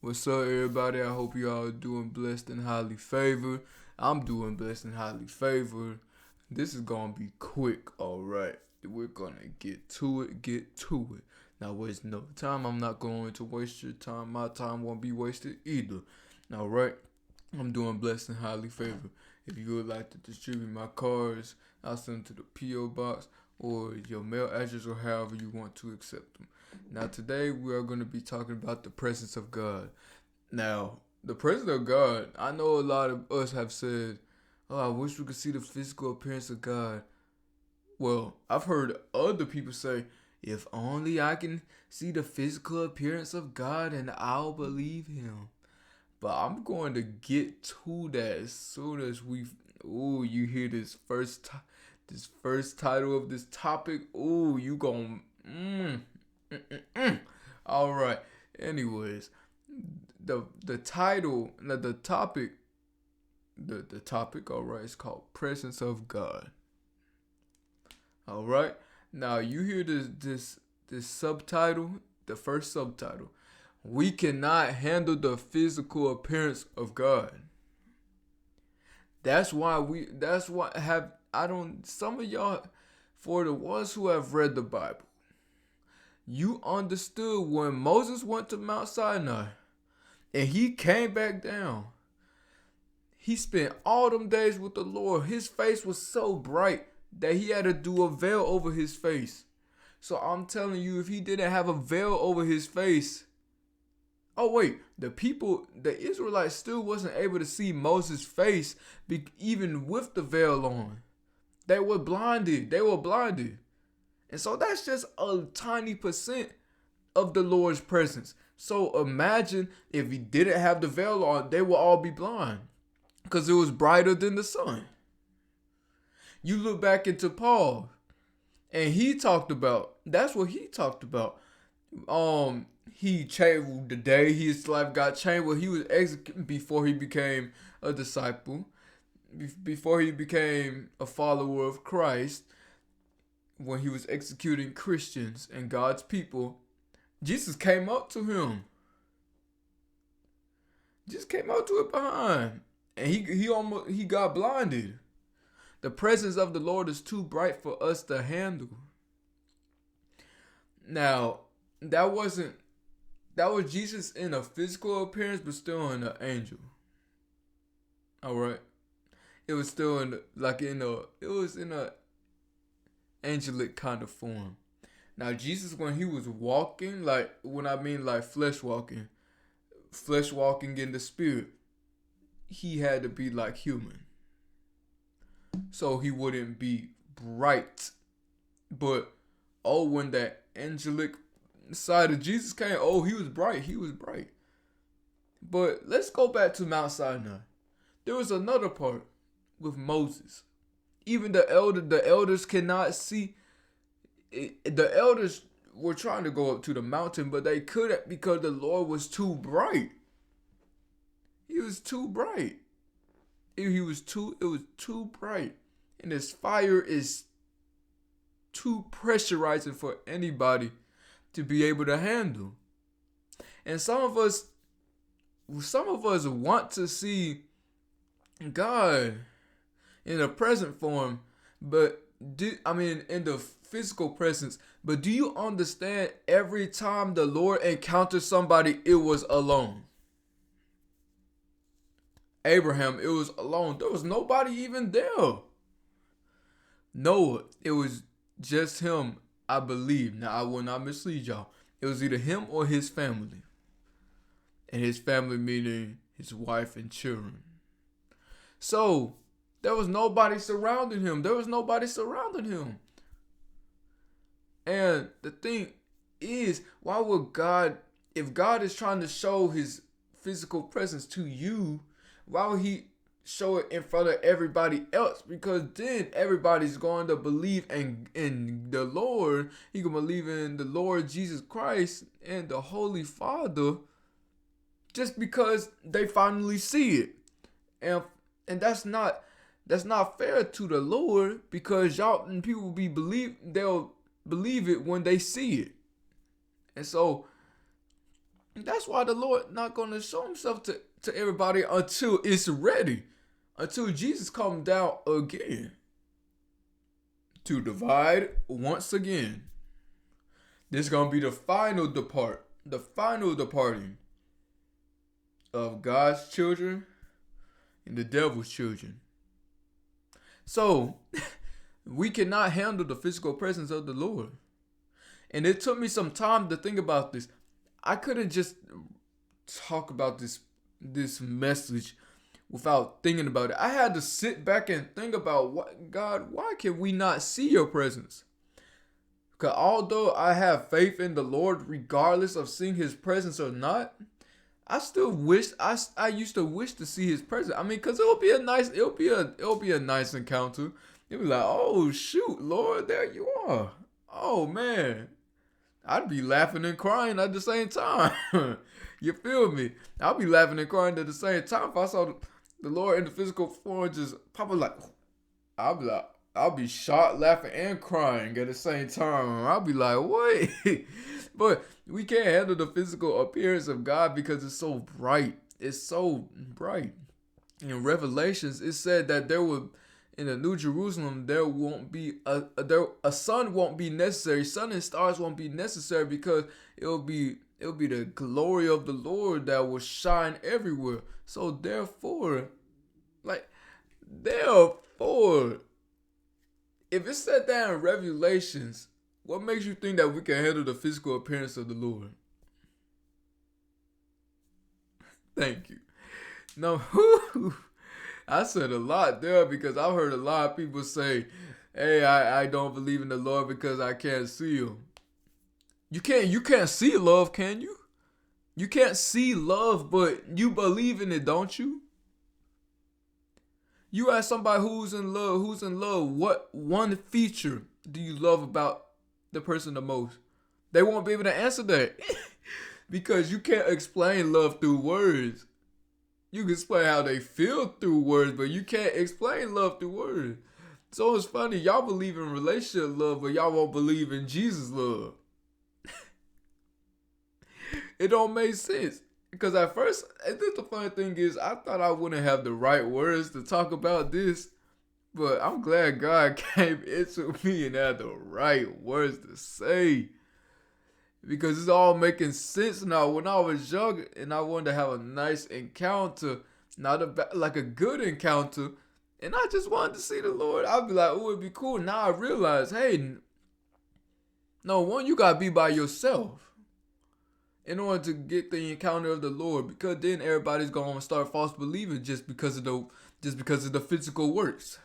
What's up, everybody? I hope you all doing blessed and highly favored. I'm doing blessed and highly favored. This is gonna be quick, alright? We're gonna get to it. Now, waste no time. I'm not going to waste your time. My time won't be wasted either. Alright? I'm doing blessed and highly favored. If you would like to distribute my cards, I'll send them to the P.O. box or your mail address or however you want to accept them. Now, today we are going to be talking about the presence of God. Now, the presence of God, I know a lot of us have said, "Oh, I wish we could see the physical appearance of God." Well, I've heard other people say, "If only I can see the physical appearance of God and I'll believe him." But I'm going to get to that as soon as you hear this first title of this topic. You gon' All right. Anyways, the title, the topic, the topic. All right, it's called presence of God. All right. Now you hear this subtitle, the first subtitle. We cannot handle the physical appearance of God. That's why have I don't some of y'all, for the ones who have read the Bible, you understood when Moses went to Mount Sinai and he came back down. He spent all them days with the Lord. His face was so bright that he had to do a veil over his face. So I'm telling you, if he didn't have a veil over his face, oh wait, the Israelites still wasn't able to see Moses' face, even with the veil on. They were blinded. And so that's just a tiny percent of the Lord's presence. So imagine if he didn't have the veil on, they would all be blind because it was brighter than the sun. You look back into Paul, and that's what he talked about. He changed the day his life got changed. Well, he was executed before he became a disciple, before he became a follower of Christ. When he was executing Christians and God's people, Jesus came up to him. Just came up to it behind, and he got blinded. The presence of the Lord is too bright for us to handle. Now, that was Jesus in a physical appearance, but still in an angel. All right, it was still it was in a angelic kind of form. Now, Jesus, when he was walking, like when I mean like flesh walking in the spirit, he had to be like human, so he wouldn't be bright. But when that angelic side of Jesus came, he was bright. But let's go back to Mount Sinai. There was another part with Moses. Even the elders cannot see. The elders were trying to go up to the mountain, but they couldn't because the Lord was too bright. He was too bright. It was too bright. And his fire is too pressurizing for anybody to be able to handle. And some of us want to see God in a present form, but in the physical presence. But do you understand, every time the Lord encountered somebody, it was alone? Abraham, it was alone. There was nobody even there. Noah, it was just him, I believe. Now, I will not mislead y'all. It was either him or his family. And his family meaning his wife and children. So, there was nobody surrounding him. And the thing is, why would God, if God is trying to show his physical presence to you, why would he show it in front of everybody else? Because then everybody's going to believe in the Lord. He can believe in the Lord Jesus Christ and the Holy Father just because they finally see it. And that's not fair to the Lord, because people they'll believe it when they see it. And so That's why the Lord not going to show himself to everybody until it's ready. Until Jesus comes down again. To divide once again. This is going to be the final departing of God's children and the devil's children. So, we cannot handle the physical presence of the Lord. And it took me some time to think about this. I couldn't just talk about this message without thinking about it. I had to sit back and think about, why can we not see your presence? Because although I have faith in the Lord regardless of seeing his presence or not, I still wish I used to wish to see his presence. I mean, cause it'll be a nice encounter. You'll be like, oh shoot, Lord, there you are. Oh man. I'd be laughing and crying at the same time. You feel me? I'll be laughing and crying at the same time. If I saw the Lord in the physical form just pop up, like, I'll be shocked, laughing, and crying at the same time. I'll be like, wait. But we can't handle the physical appearance of God because it's so bright. It's so bright. In Revelations, it said that in the New Jerusalem, there won't be a sun won't be necessary. Sun and stars won't be necessary because it'll be the glory of the Lord that will shine everywhere. So therefore, if it said that in Revelations, what makes you think that we can handle the physical appearance of the Lord? Thank you. No, I said a lot there because I've heard a lot of people say, hey, I don't believe in the Lord because I can't see him. You can't see love, can you? You can't see love, but you believe in it, don't you? You ask somebody who's in love, what one feature do you love about the person the most? They won't be able to answer that. Because you can't explain love through words. You can explain how they feel through words, but you can't explain love through words. So it's funny, y'all believe in relationship love, but y'all won't believe in Jesus love. It don't make sense. Because at first, the funny thing is, I thought I wouldn't have the right words to talk about this. But I'm glad God came into me and had the right words to say. Because it's all making sense now. When I was young and I wanted to have a nice encounter, not a good encounter, and I just wanted to see the Lord, I'd be like, oh, it'd be cool. Now I realize, hey, no, one, you gotta be by yourself in order to get the encounter of the Lord, because then everybody's gonna start false believing just because of the physical works.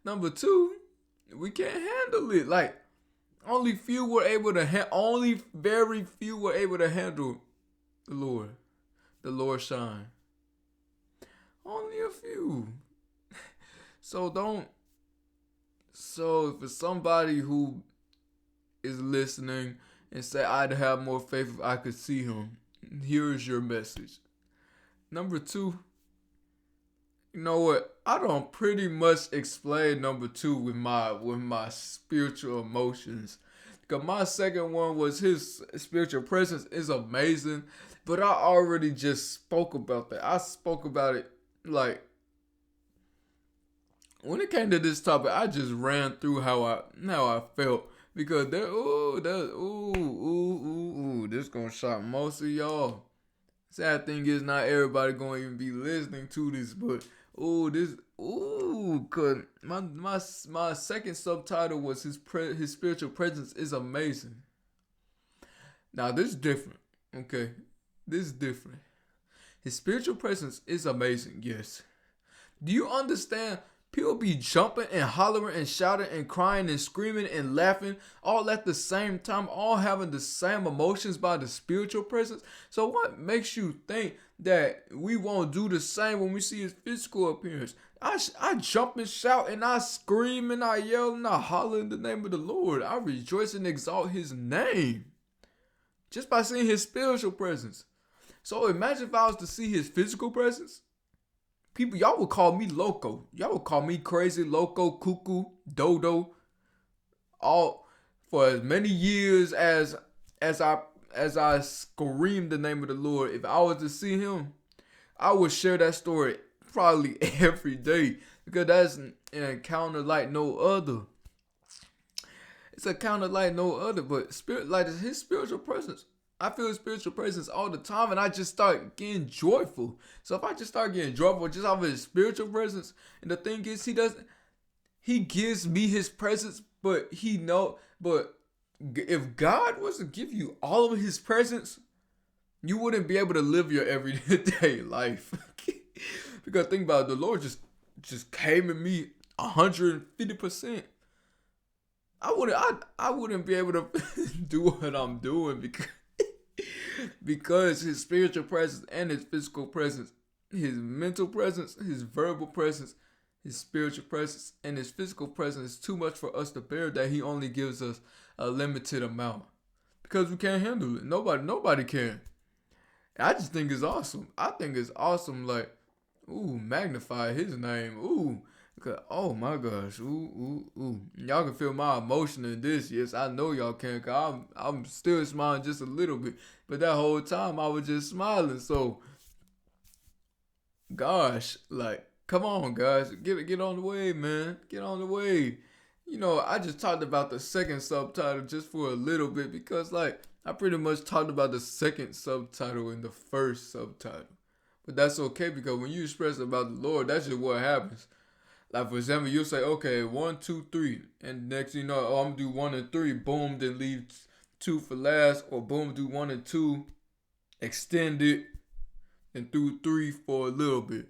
Number two, we can't handle it. Like, only very few were able to handle the Lord shine. Only a few. So for somebody who is listening and say, I'd have more faith if I could see him, here is your message. Number two, you know what? I don't pretty much explain number two with my spiritual emotions. Because my second one was his spiritual presence is amazing. But I already just spoke about that. I spoke about it like, when it came to this topic, I just ran through how I felt. Because this gonna shock most of y'all. Sad thing is, not everybody gonna even be listening to this, but cause my second subtitle was his spiritual presence is amazing. Now this is different, okay? This is different. His spiritual presence is amazing, yes. Do you understand? People be jumping and hollering and shouting and crying and screaming and laughing all at the same time, all having the same emotions by the spiritual presence. So what makes you think that we won't do the same when we see his physical appearance? I jump and shout and I scream and I yell and I holler in the name of the Lord. I rejoice and exalt his name just by seeing his spiritual presence. So imagine if I was to see his physical presence. People, y'all would call me loco. Y'all would call me crazy, loco, cuckoo, dodo. All for as many years as I as I scream the name of the Lord, if I was to see him, I would share that story probably every day, because that's an encounter like no other. It's a encounter like no other, but spirit, like his spiritual presence. I feel his spiritual presence all the time, and I just start getting joyful. So if I just start getting joyful just off of his spiritual presence, and the thing is, he gives me his presence, but if God was to give you all of his presence, you wouldn't be able to live your everyday life. Because think about it, the Lord just came at me 150%. I wouldn't be able to do what I'm doing because his spiritual presence and his physical presence, his mental presence, his verbal presence, his spiritual presence, and his physical presence is too much for us to bear, that he only gives us a limited amount. Because we can't handle it. Nobody can. I just think it's awesome. I think it's awesome, like, ooh, magnify his name. Ooh. Oh my gosh. Ooh. Y'all can feel my emotion in this. Yes, I know y'all can. Cause I'm still smiling just a little bit. But that whole time I was just smiling. So, gosh, like, come on, guys. Get on the wave, man. Get on the wave. I just talked about the second subtitle just for a little bit, because, like, I pretty much talked about the second subtitle in the first subtitle. But that's okay, because when you express about the Lord, that's just what happens. Like, for example, you'll say, okay, 1, 2, 3. And next you know, I'm going to do 1 and 3. Boom, then leave 2 for last. Or boom, do 1 and 2. Extend it. And do 3 for a little bit.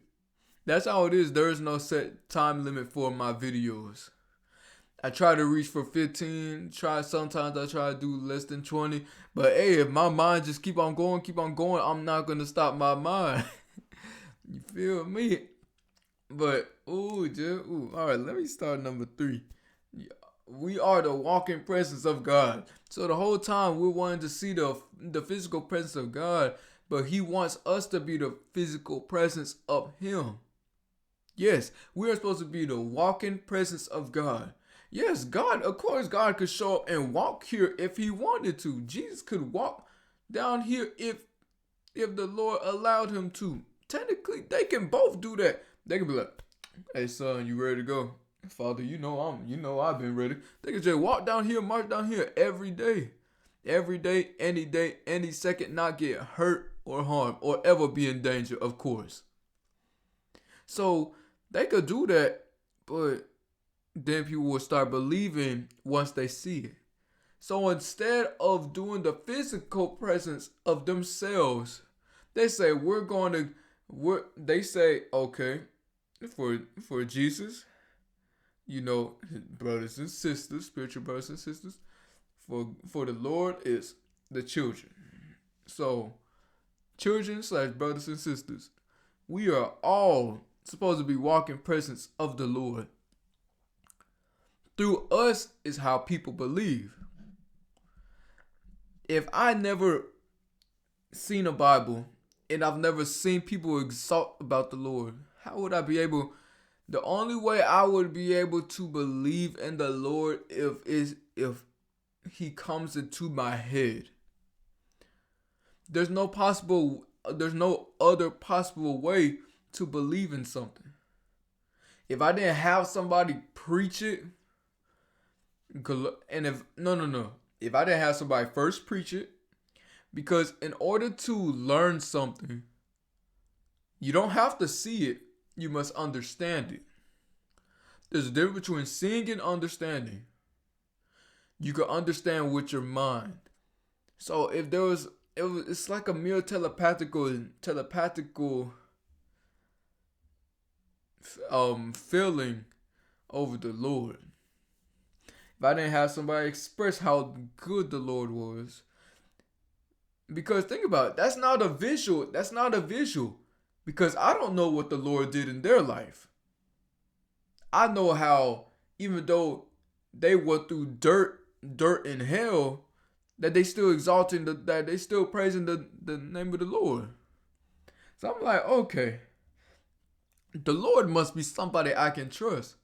That's how it is. There is no set time limit for my videos. I try to reach for 15. Sometimes I try to do less than 20. But hey, if my mind just keep on going, I'm not going to stop my mind. You feel me? But, all right, let me start number 3. We are the walking presence of God. So the whole time we're wanting to see the physical presence of God, but he wants us to be the physical presence of him. Yes, we are supposed to be the walking presence of God. Yes, of course God could show up and walk here if he wanted to. Jesus could walk down here if the Lord allowed him to. Technically, they can both do that. They can be like, hey son, you ready to go? Father, I've been ready. They can just walk down here, march down here every day. Every day, any second, not get hurt or harmed or ever be in danger, of course. So they could do that, but then people will start believing once they see it. So instead of doing the physical presence of themselves, they say okay, for Jesus, brothers and sisters, spiritual brothers and sisters, for the Lord is the children. So children / brothers and sisters, we are all supposed to be walking presence of the Lord. Through us is how people believe. If I never seen a Bible and I've never seen people exalt about the Lord, how would I be able? The only way I would be able to believe in the Lord if he comes into my head. There's no other possible way to believe in something. If I didn't have somebody preach it, if I didn't have somebody first preach it, because in order to learn something, you don't have to see it, you must understand it. There's a difference between seeing and understanding. You can understand with your mind. So if it's like a mere telepathical feeling over the Lord. If I didn't have somebody express how good the Lord was. Because think about it, that's not a visual. Because I don't know what the Lord did in their life. I know how, even though they went through dirt and hell, that they still that they still praising the name of the Lord. So I'm like, okay, the Lord must be somebody I can trust.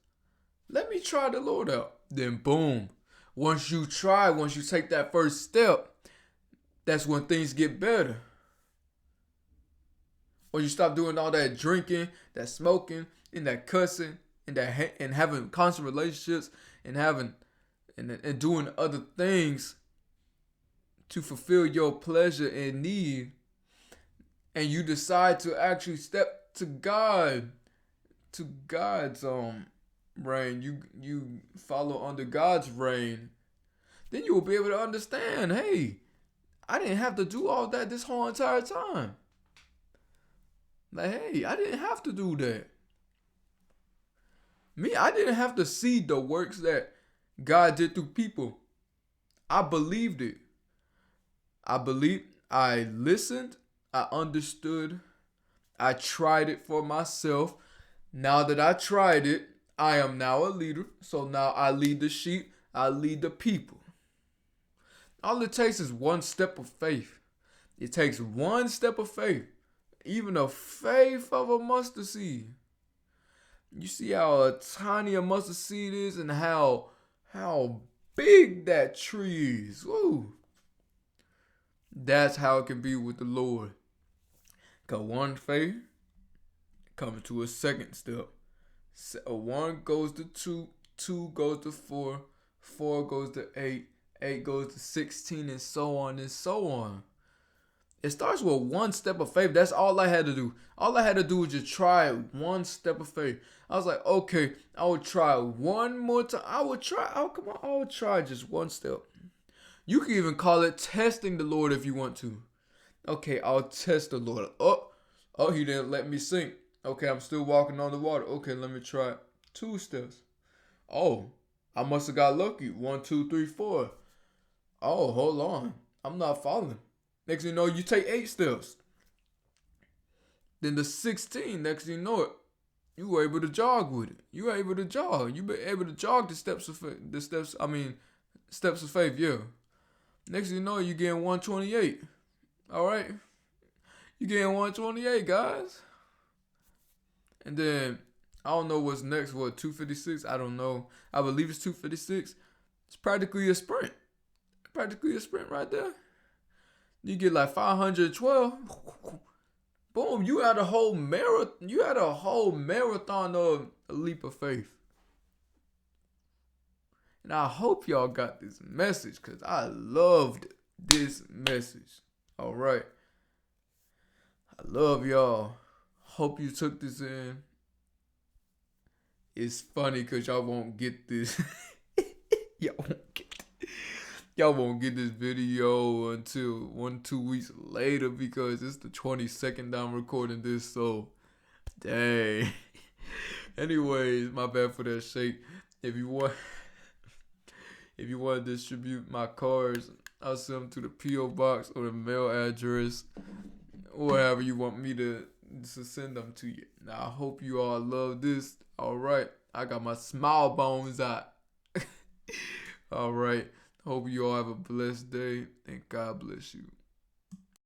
Let me try the Lord out. Then boom. Once you take that first step, that's when things get better. Or you stop doing all that drinking, that smoking, and that cussing, and and having constant relationships, and having and doing other things to fulfill your pleasure and need, and you decide to actually step to God, to God's reign. You follow under God's reign. Then you will be able to understand. Hey, I didn't have to do all that this whole entire time. Like, hey, I didn't have to do that. I didn't have to see the works that God did through people. I believed it. I listened, I understood, I tried it for myself. Now that I tried it, I am now a leader. So now I lead the sheep, I lead the people. All it takes is one step of faith. It takes one step of faith. Even the faith of a mustard seed. You see how tiny a mustard seed is and how big that tree is. Woo. That's how it can be with the Lord. Cause one faith coming to a second step. One goes to two, two goes to four, four goes to eight, eight goes to 16, and so on and so on. It starts with one step of faith. That's all I had to do. All I had to do was just try one step of faith. I was like, okay, I would try one more time. I would try just one step. You can even call it testing the Lord if you want to. Okay, I'll test the Lord. Oh, he didn't let me sink. Okay, I'm still walking on the water. Okay, let me try 2 steps. Oh, I must have got lucky. 1, 2, 3, 4. Oh, hold on. I'm not falling. Next thing you know, you take 8 steps. Then the 16, next thing you know it, you were able to jog with it. You were able to jog. You were able to jog the steps of faith. Steps of faith, yeah. Next thing you know, you getting 128. All right? You getting 128, guys. And then, I don't know what's next. What, 256? I don't know. I believe it's 256. It's practically a sprint. Practically a sprint right there. You get like 512. Boom, you had a whole marathon of a leap of faith. And I hope y'all got this message because I loved this message. All right. I love y'all. Hope you took this in. It's funny because y'all won't get this. Y'all won't get this video until 1-2 weeks later because it's the 22nd I'm recording this. So, dang. Anyways, my bad for that shake. If you want to distribute my cards, I'll send them to the P.O. box or the mail address, or however you want me to send them to you. Now, I hope you all love this. All right. I got my smile bones out. All right. Hope you all have a blessed day, and God bless you.